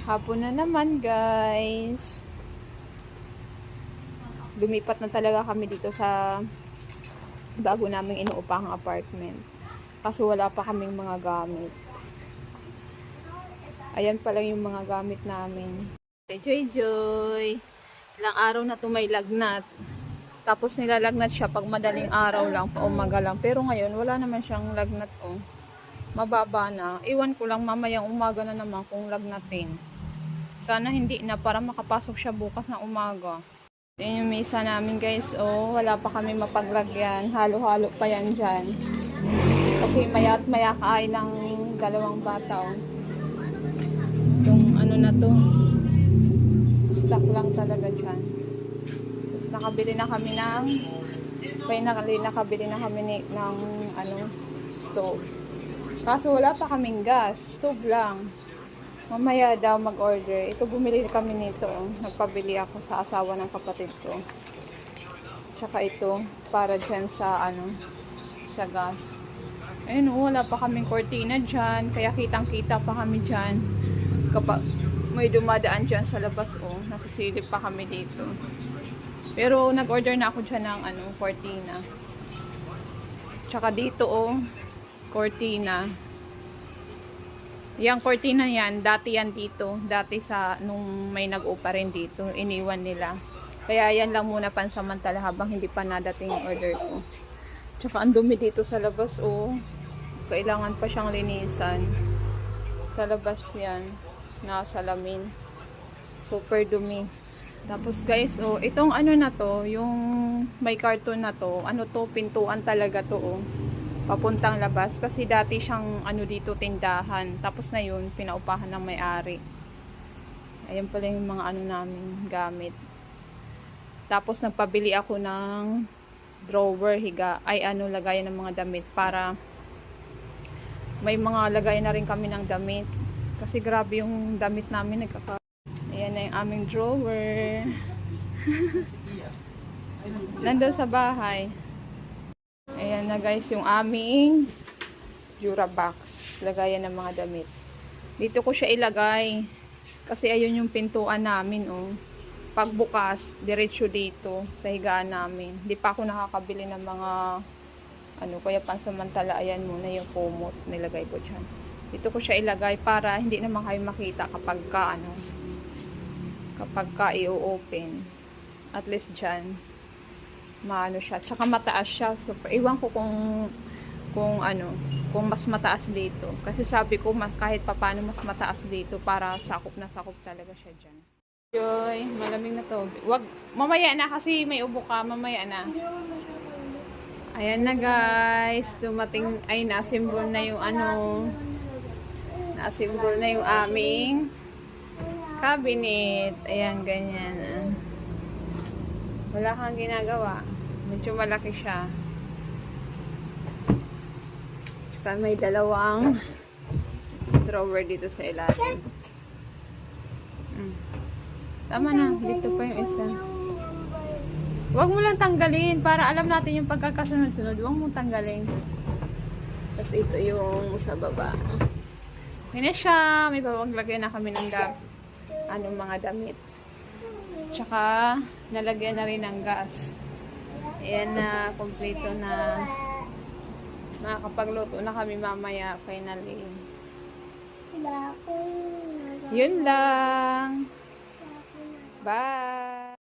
Hapon na naman, guys. Lumipat na talaga kami dito sa bago naming inuupahang apartment. Kaso wala pa kaming mga gamit. Ayan pa lang yung mga gamit namin. Joy Joy. Ilang araw na to may lagnat. Tapos nilalagnat siya pag madaling araw lang, paumaga lang. Pero ngayon, wala naman siyang lagnat. Oh. Mababa na. Iwan ko lang mamayang umaga na naman kung lagnatin. Sana hindi na para makapasok siya bukas na umaga. Yan yung mesa namin, guys. Oh, wala pa kami mapaglagyan. Halo-halo pa yan dyan. Kasi maya't maya kain ng dalawang bata. Oh. Itong ano na to. Stock lang talaga dyan. Tapos nakabili na kami ng nakabili na kami ng stove. Kaso wala pa kaming gas. Stove lang. Mamaya daw mag-order. Ito, bumili kami nito. Nagpabili ako sa asawa ng kapatid ko. Tsaka ito, para dyan sa, sa gas. Ayun, wala pa kaming kortina dyan. Kaya kitang-kita pa kami dyan. Kapag may dumadaan dyan sa labas, nasisilip pa kami dito. Pero, nag-order na ako dyan ng, kortina. Tsaka dito, kortina. Yang cortina yan, dati yan dito. Dati nung may nag-upa rin dito, iniwan nila. Kaya yan lang muna pansamantala habang hindi pa nadating yung order ko. Tsaka ang dumi dito sa labas, kailangan pa siyang linisan. Sa labas yan, na salamin. Super dumi. Tapos guys, itong na to, yung may carton na to, pintuan talaga to, papuntang labas kasi dati siyang dito tindahan, tapos na yun pinaupahan ng may-ari. Ayan pala yung mga namin gamit. Tapos nagpabili ako ng drawer, lagayan ng mga damit para may mga lagayan na rin kami ng damit kasi grabe yung damit namin ayan na yung aming drawer. Nandun sa bahay. Ayan na guys, yung aming Durabox. Lagayan ng mga damit. Dito ko siya ilagay. Kasi ayun yung pintuan namin, Pagbukas, diretso dito sa higaan namin. Di pa ako nakakabili ng mga kaya pansamantala, ayan muna yung kumot. Nilagay ko dyan. Dito ko siya ilagay para hindi naman kayo makita kapag ka i-open. At least dyan. Maano siya, tsaka mataas siya. Super. Iwan ko kung mas mataas dito. Kasi sabi ko kahit papaano mas mataas dito para sakop na sakop talaga siya dyan. Joy, malamig na to. Wag, mamaya na kasi may ubo ka, mamaya na. Ayan na guys, dumating, na-assemble na yung na-assemble na yung aming cabinet. Ayan, ganyan. Wala kang ginagawa. Medyo malaki siya. Tsaka may dalawang drawer dito sa ilalim. Tama na. Dito pa yung isa. Huwag mo lang tanggalin para alam natin yung pagkakasunod-sunod. Huwag mo tanggalin. Tapos ito yung sa baba. Okay na siya. May papaglagay na kami ng mga damit. Tsaka nalagyan na rin ng gas. Ayan na, kompleto na. Makakapagluto na kami mamaya, finally. Yun lang. Bye!